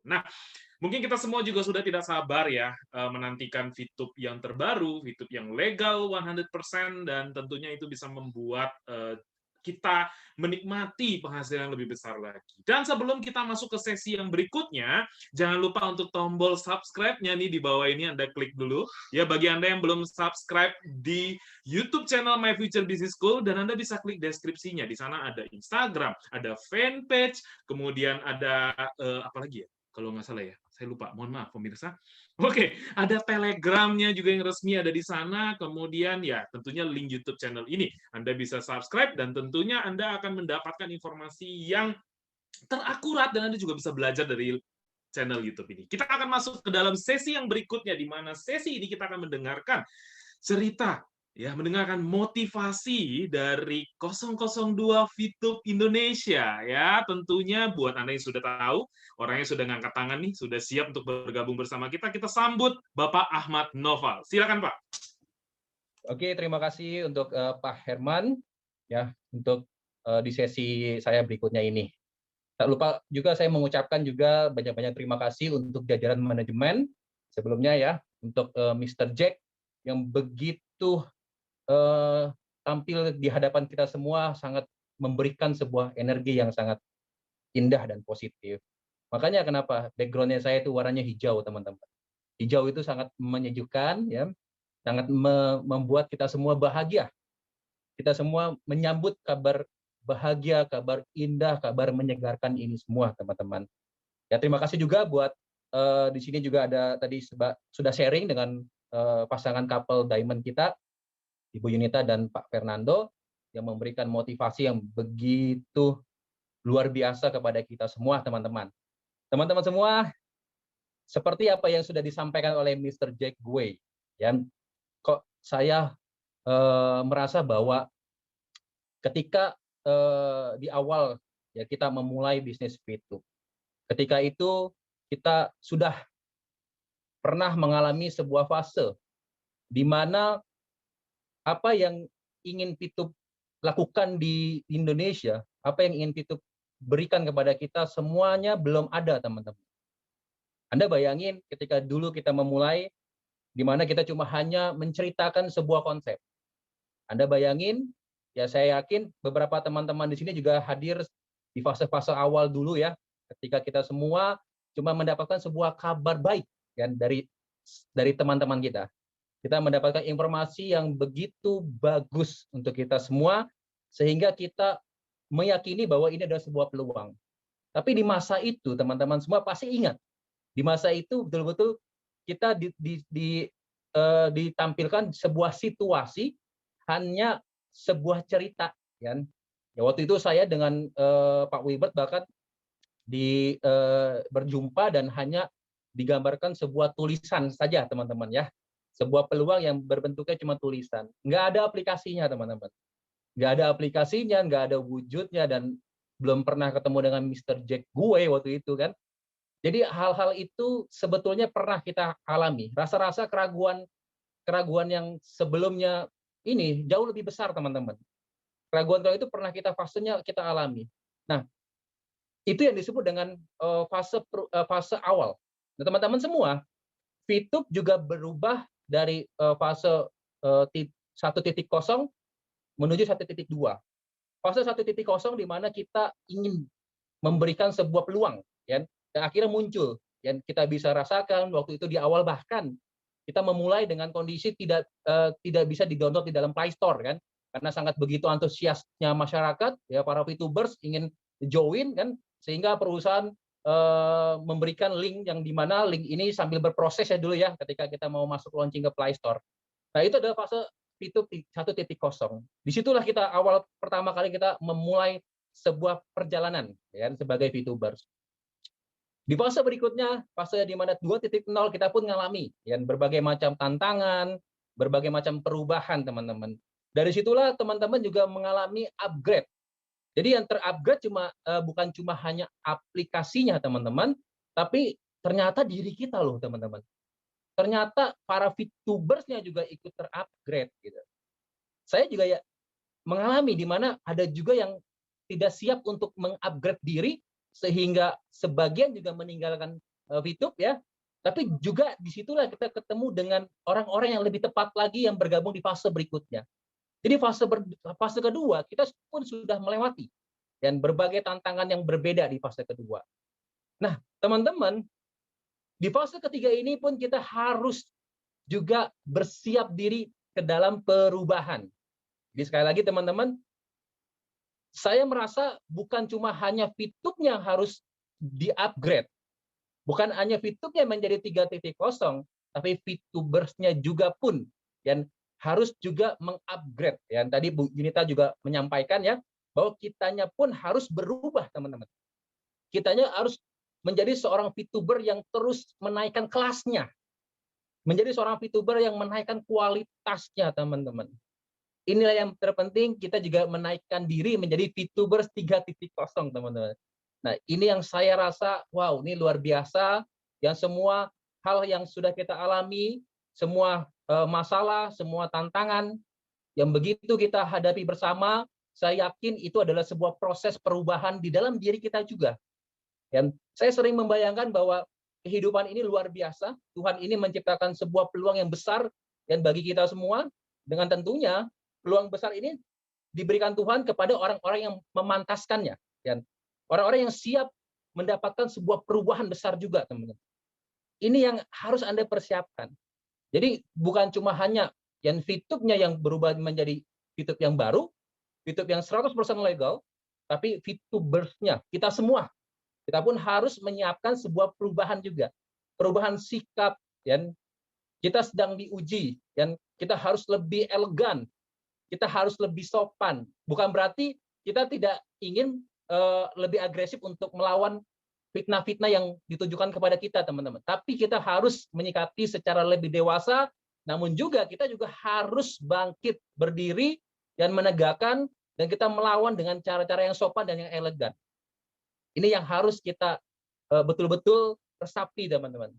Nah, mungkin kita semua juga sudah tidak sabar ya menantikan VTube yang terbaru, VTube yang legal 100%, dan tentunya itu bisa membuat kita menikmati penghasilan yang lebih besar lagi. Dan sebelum kita masuk ke sesi yang berikutnya, jangan lupa untuk tombol subscribe-nya nih di bawah ini Anda klik dulu. Ya, bagi Anda yang belum subscribe di YouTube channel My Future Business School, dan Anda bisa klik deskripsinya. Di sana ada Instagram, ada fanpage, kemudian ada apa lagi ya? Kalau nggak salah ya, saya lupa, mohon maaf pemirsa. Oke, ada Telegramnya juga yang resmi ada di sana, kemudian ya tentunya link YouTube channel ini. Anda bisa subscribe dan tentunya Anda akan mendapatkan informasi yang terakurat dan Anda juga bisa belajar dari channel YouTube ini. Kita akan masuk ke dalam sesi yang berikutnya, di mana sesi ini kita akan mendengarkan cerita, ya, mendengarkan motivasi dari 002 VTube Indonesia, ya. Tentunya buat Anda yang sudah tahu, orangnya sudah ngangkat tangan nih, sudah siap untuk bergabung bersama kita. Kita sambut Bapak Ahmad Noval. Silakan, Pak. Oke, terima kasih untuk Pak Herman ya untuk di sesi saya berikutnya ini. Tak lupa juga saya mengucapkan juga banyak-banyak terima kasih untuk jajaran manajemen sebelumnya ya, untuk Mr. Jack yang begitu tampil di hadapan kita semua, sangat memberikan sebuah energi yang sangat indah dan positif. Makanya kenapa background-nya saya itu warnanya hijau, teman-teman. Hijau itu sangat menyejukkan, ya, sangat membuat kita semua bahagia. Kita semua menyambut kabar bahagia, kabar indah, kabar menyegarkan ini semua, teman-teman. Ya, terima kasih juga buat di sini juga ada tadi sudah sharing dengan pasangan couple Diamond kita, Ibu Yunita dan Pak Fernando, yang memberikan motivasi yang begitu luar biasa kepada kita semua, teman-teman. Teman-teman semua, seperti apa yang sudah disampaikan oleh Mr. Jack Gue, ya, kok saya merasa bahwa ketika di awal ya kita memulai bisnis VTube, ketika itu kita sudah pernah mengalami sebuah fase di mana apa yang ingin VTube lakukan di Indonesia, apa yang ingin VTube berikan kepada kita, semuanya belum ada, teman-teman. Anda bayangin ketika dulu kita memulai, di mana kita cuma hanya menceritakan sebuah konsep. Anda bayangin, ya saya yakin beberapa teman-teman di sini juga hadir di fase-fase awal dulu ya, ketika kita semua cuma mendapatkan sebuah kabar baik kan dari teman-teman kita. Kita mendapatkan informasi yang begitu bagus untuk kita semua, sehingga kita meyakini bahwa ini adalah sebuah peluang. Tapi di masa itu, teman-teman semua pasti ingat, di masa itu betul-betul kita ditampilkan sebuah situasi, hanya sebuah cerita, kan? Ya, waktu itu saya dengan Pak Wibert bahkan berjumpa dan hanya digambarkan sebuah tulisan saja, teman-teman ya. Sebuah peluang yang berbentuknya cuma tulisan, nggak ada aplikasinya, teman-teman. Nggak ada aplikasinya, nggak ada wujudnya, dan belum pernah ketemu dengan Mr. Jack gue waktu itu kan. Jadi hal-hal itu sebetulnya pernah kita alami. Rasa-rasa keraguan yang sebelumnya ini jauh lebih besar, teman-teman. Keraguan itu pernah fasenya kita alami. Nah, itu yang disebut dengan fase awal. Nah, teman-teman semua, VTube juga berubah dari fase 1.0 menuju 1.2. Fase 1.0 di mana kita ingin memberikan sebuah peluang, ya, dan akhirnya muncul. Yang kita bisa rasakan waktu itu di awal, bahkan kita memulai dengan kondisi tidak bisa di-download di dalam Play Store kan, karena sangat begitu antusiasnya masyarakat, ya, para VTubers ingin join kan, sehingga perusahaan memberikan link yang dimana link ini sambil berproses ya dulu ya ketika kita mau masuk launching ke Play Store. Nah, itu adalah fase VTube 1.0. Disitulah kita awal pertama kali kita memulai sebuah perjalanan ya sebagai VTubers. Di fase berikutnya, fase di mana 2.0, kita pun mengalami ya berbagai macam tantangan, berbagai macam perubahan, teman-teman. Dari situlah teman-teman juga mengalami upgrade. Jadi yang terupgrade bukan cuma hanya aplikasinya, teman-teman, tapi ternyata diri kita loh, teman-teman. Ternyata para VTubersnya juga ikut terupgrade gitu. Saya juga ya mengalami di mana ada juga yang tidak siap untuk mengupgrade diri, sehingga sebagian juga meninggalkan VTube ya. Tapi juga disitulah kita ketemu dengan orang-orang yang lebih tepat lagi yang bergabung di fase berikutnya. Jadi fase kedua kita pun sudah melewati dan berbagai tantangan yang berbeda di fase kedua. Nah, teman-teman, di fase ketiga ini pun kita harus juga bersiap diri ke dalam perubahan. Jadi sekali lagi teman-teman, saya merasa bukan cuma hanya VTube-nya yang harus di-upgrade. Bukan hanya VTube-nya menjadi 3.0, tapi VTubers-nya juga pun yang harus juga mengupgrade. Ya, tadi Bu Junita juga menyampaikan ya, bahwa kitanya pun harus berubah, teman-teman. Kitanya harus menjadi seorang VTuber yang terus menaikkan kelasnya. Menjadi seorang VTuber yang menaikkan kualitasnya, teman-teman. Inilah yang terpenting, kita juga menaikkan diri menjadi VTubers 3.0, teman-teman. Nah, ini yang saya rasa, wow, ini luar biasa. Yang semua hal yang sudah kita alami, semua masalah, semua tantangan, yang begitu kita hadapi bersama, saya yakin itu adalah sebuah proses perubahan di dalam diri kita juga. Dan saya sering membayangkan bahwa kehidupan ini luar biasa. Tuhan ini menciptakan sebuah peluang yang besar dan bagi kita semua, dengan tentunya peluang besar ini diberikan Tuhan kepada orang-orang yang memantaskannya, dan orang-orang yang siap mendapatkan sebuah perubahan besar juga, teman-teman. Ini yang harus Anda persiapkan. Jadi bukan cuma hanya yang VTube-nya yang berubah menjadi VTube yang baru, VTube yang 100% legal, tapi VTubers-nya, kita semua, kita pun harus menyiapkan sebuah perubahan juga. Perubahan sikap, dan kita sedang diuji, dan kita harus lebih elegan, kita harus lebih sopan. Bukan berarti kita tidak ingin lebih agresif untuk melawan fitnah-fitnah yang ditujukan kepada kita, teman-teman. Tapi kita harus menyikapi secara lebih dewasa, namun juga kita juga harus bangkit, berdiri, dan menegakkan, dan kita melawan dengan cara-cara yang sopan dan yang elegan. Ini yang harus kita betul-betul resapi, teman-teman.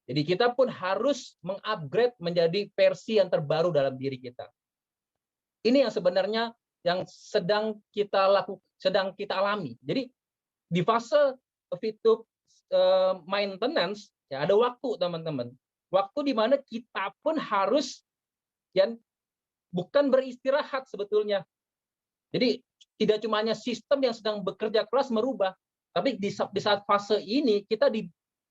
Jadi kita pun harus mengupgrade menjadi versi yang terbaru dalam diri kita. Ini yang sebenarnya yang sedang kita alami. Jadi di fase VTube maintenance ya ada waktu, teman-teman. Waktu di mana kita pun harus yang bukan beristirahat sebetulnya. Jadi tidak cuma hanya sistem yang sedang bekerja keras merubah, tapi di saat fase ini kita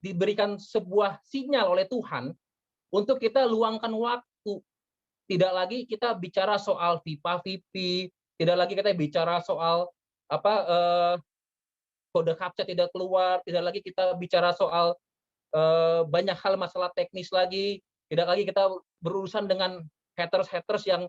diberikan sebuah sinyal oleh Tuhan untuk kita luangkan waktu. Tidak lagi kita bicara soal VIPA, VP, tidak lagi kita bicara soal kode captcha tidak keluar, tidak lagi kita bicara soal banyak hal masalah teknis lagi, tidak lagi kita berurusan dengan haters yang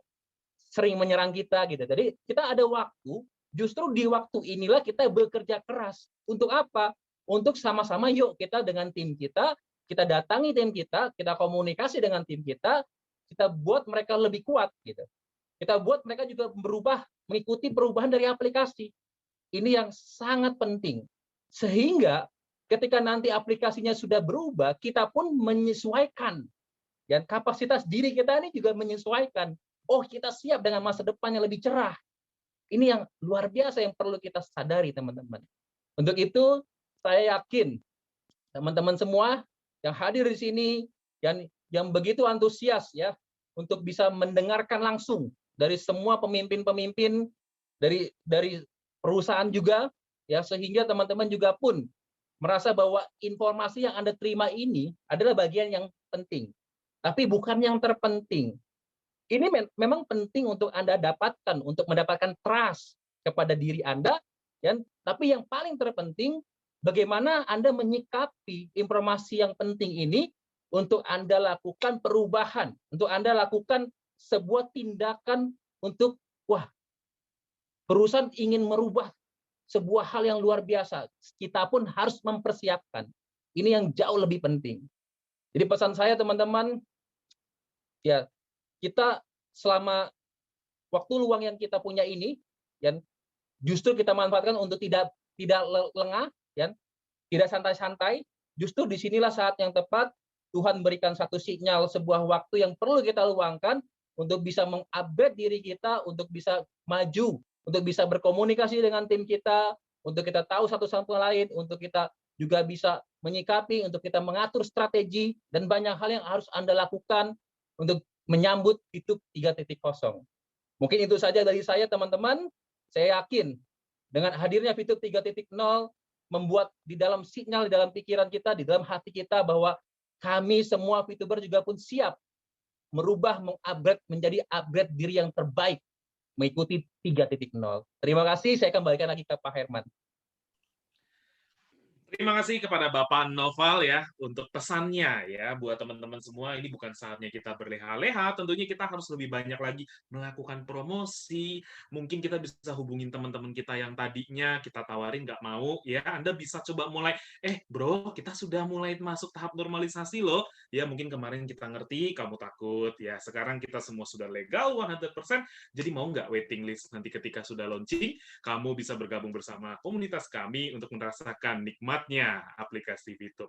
sering menyerang kita gitu. Jadi kita ada waktu, justru di waktu inilah kita bekerja keras. Untuk apa? Untuk sama-sama yuk kita dengan tim kita datangi tim kita komunikasi dengan tim kita buat mereka lebih kuat gitu. Kita buat mereka juga berubah, mengikuti perubahan dari aplikasi. Ini yang sangat penting. Sehingga ketika nanti aplikasinya sudah berubah, kita pun menyesuaikan. Dan kapasitas diri kita ini juga menyesuaikan. Oh, kita siap dengan masa depan yang lebih cerah. Ini yang luar biasa yang perlu kita sadari, teman-teman. Untuk itu, saya yakin teman-teman semua yang hadir di sini, yang begitu antusias ya untuk bisa mendengarkan langsung dari semua pemimpin-pemimpin dari perusahaan juga ya, sehingga teman-teman juga pun merasa bahwa informasi yang Anda terima ini adalah bagian yang penting, tapi bukan yang terpenting. Ini memang penting untuk Anda dapatkan, untuk mendapatkan trust kepada diri Anda, ya, tapi yang paling terpenting bagaimana Anda menyikapi informasi yang penting ini untuk Anda lakukan perubahan, untuk Anda lakukan sebuah tindakan untuk, wah, perusahaan ingin merubah sebuah hal yang luar biasa. Kita pun harus mempersiapkan. Ini yang jauh lebih penting. Jadi pesan saya, teman-teman, ya, kita selama waktu luang yang kita punya ini, dan justru kita manfaatkan untuk tidak lengah, ya, tidak santai-santai. Justru disinilah saat yang tepat Tuhan berikan satu sinyal, sebuah waktu yang perlu kita luangkan untuk bisa mengupgrade diri kita, untuk bisa maju, untuk bisa berkomunikasi dengan tim kita, untuk kita tahu satu sama lain, untuk kita juga bisa menyikapi, untuk kita mengatur strategi, dan banyak hal yang harus Anda lakukan untuk menyambut YouTube 3.0. Mungkin itu saja dari saya, teman-teman. Saya yakin dengan hadirnya YouTube 3.0 membuat di dalam sinyal, di dalam pikiran kita, di dalam hati kita bahwa kami semua VTuber juga pun siap merubah, mengupgrade menjadi upgrade diri yang terbaik mengikuti 3.0. Terima kasih, saya kembalikan lagi ke Pak Herman. Terima kasih kepada Bapak Noval ya untuk pesannya ya buat teman-teman semua. Ini bukan saatnya kita berleha-leha, tentunya kita harus lebih banyak lagi melakukan promosi. Mungkin kita bisa hubungin teman-teman kita yang tadinya kita tawarin nggak mau ya. Anda bisa coba mulai, bro, kita sudah mulai masuk tahap normalisasi loh. Ya mungkin kemarin kita ngerti, kamu takut ya. Sekarang kita semua sudah legal 100%. Jadi mau nggak waiting list nanti ketika sudah launching, kamu bisa bergabung bersama komunitas kami untuk merasakan nikmatnya aplikasi VTube.